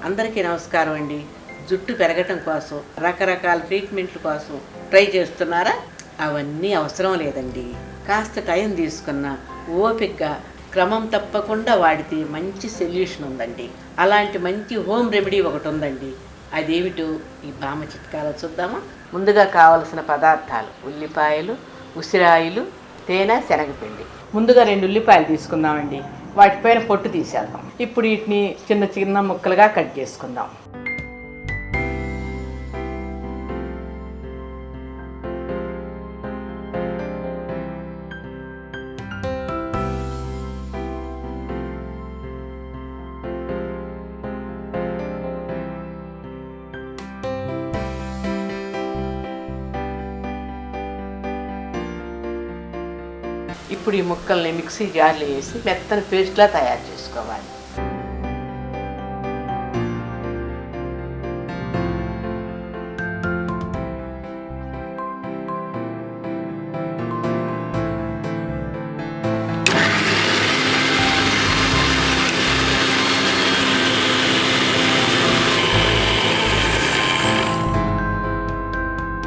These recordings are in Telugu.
అందరికీ నమస్కారం అండి. జుట్టు పెరగటం కోసం రకరకాల ట్రీట్మెంట్ల కోసం ట్రై చేస్తున్నారా? అవన్నీ అవసరం లేదండి. కాస్త టైం తీసుకున్న ఓపికగా క్రమం తప్పకుండా వాడితే మంచి సొల్యూషన్ ఉందండి. అలాంటి మంచి హోమ్ రెమెడీ ఒకటి ఉందండి. అదేమిటో ఈ బామ్మ చిట్కాలో చూద్దామా? ముందుగా కావలసిన పదార్థాలు: ఉల్లిపాయలు, ఉసిరాయిలు, తేనె, శనగపిండి. ముందుగా 2 ఉల్లిపాయలు తీసుకుందామండి. వాటిపైన పొట్టు తీసేద్దాం. ఇప్పుడు వీటిని చిన్న చిన్న ముక్కలుగా కట్ చేసుకుందాం. ఇప్పుడు ఈ ముక్కల్ని మిక్సీ జార్లో వేసి మెత్తని పేస్ట్లా తయారు చేసుకోవాలి.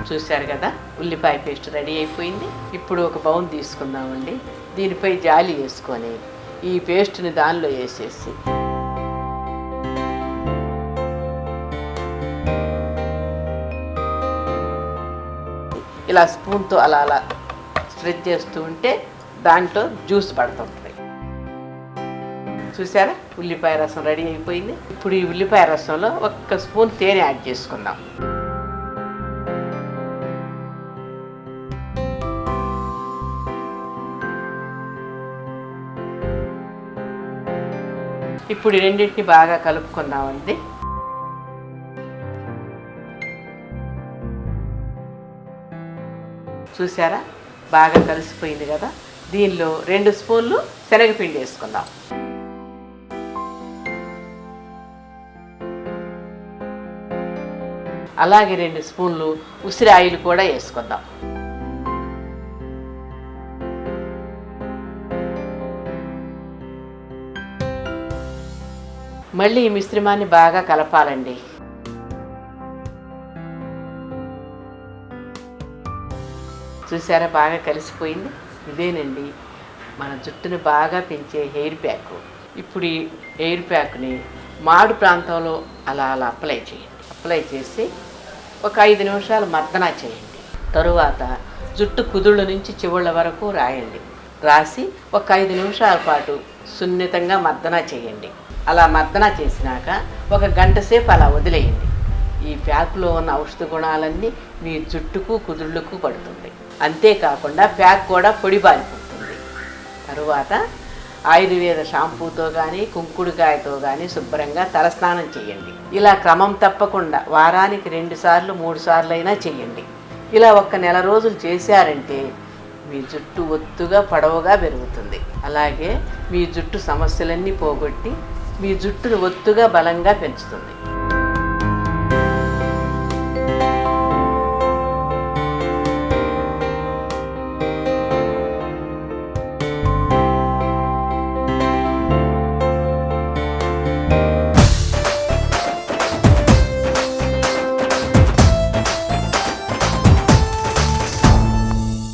చూశారు కదా, ఉల్లిపాయ పేస్ట్ రెడీ అయిపోయింది. ఇప్పుడు ఒక బౌల్ తీసుకుందామండి. దీనిపై జాలి వేసుకొని ఈ పేస్ట్ని దానిలో వేసేసి ఇలా స్పూన్తో అలా అలా స్ట్రెచ్ చేస్తూ ఉంటే దాంట్లో జ్యూస్ పడుతుంటుంది. చూసారా, ఉల్లిపాయ రసం రెడీ అయిపోయింది. ఇప్పుడు ఈ ఉల్లిపాయ రసంలో 1 స్పూన్ తేనె యాడ్ చేసుకుందాం. ఇప్పుడు ఈ రెండింటిని బాగా కలుపుకుందామండి. చూసారా, బాగా కలిసిపోయింది కదా. దీనిలో 2 స్పూన్లు శనగపిండి వేసుకుందాం. అలాగే 2 స్పూన్లు ఉసిరాయిలు కూడా వేసుకుందాం. మళ్ళీ ఈ మిశ్రమాన్ని బాగా కలపాలండి. చూసారా, బాగా కలిసిపోయింది. ఇదేనండి మన జుట్టుని బాగా పెంచే హెయిర్ ప్యాక్. ఇప్పుడు ఈ హెయిర్ ప్యాక్ని మాడు ప్రాంతంలో అలా అలా అప్లై చేయండి. అప్లై చేసి ఒక 5 నిమిషాలు మర్దన చేయండి. తరువాత జుట్టు కుదుళ్ళ నుంచి చివళ్ళ వరకు రాయండి. రాసి ఒక 5 నిమిషాల పాటు సున్నితంగా మర్దన చేయండి. అలా మర్దన చేసినాక 1 గంట సేపు అలా వదిలేయండి. ఈ ప్యాక్లో ఉన్న ఔషధ గుణాలన్నీ మీ జుట్టుకు కుదుళ్ళకు పడుతుంది. అంతేకాకుండా ప్యాక్ కూడా పొడిబారిపోతుంది. తరువాత ఆయుర్వేద షాంపూతో కానీ కుంకుడుకాయతో కానీ శుభ్రంగా తలస్నానం చేయండి. ఇలా క్రమం తప్పకుండా వారానికి 2 సార్లు 3 సార్లు అయినా చేయండి. ఇలా 1 నెల రోజులు చేశారంటే మీ జుట్టు ఒత్తుగా పొడవుగా పెరుగుతుంది. అలాగే మీ జుట్టు సమస్యలన్నీ పోగొట్టి మీ జుట్టును ఒత్తుగా బలంగా పెంచుతుంది.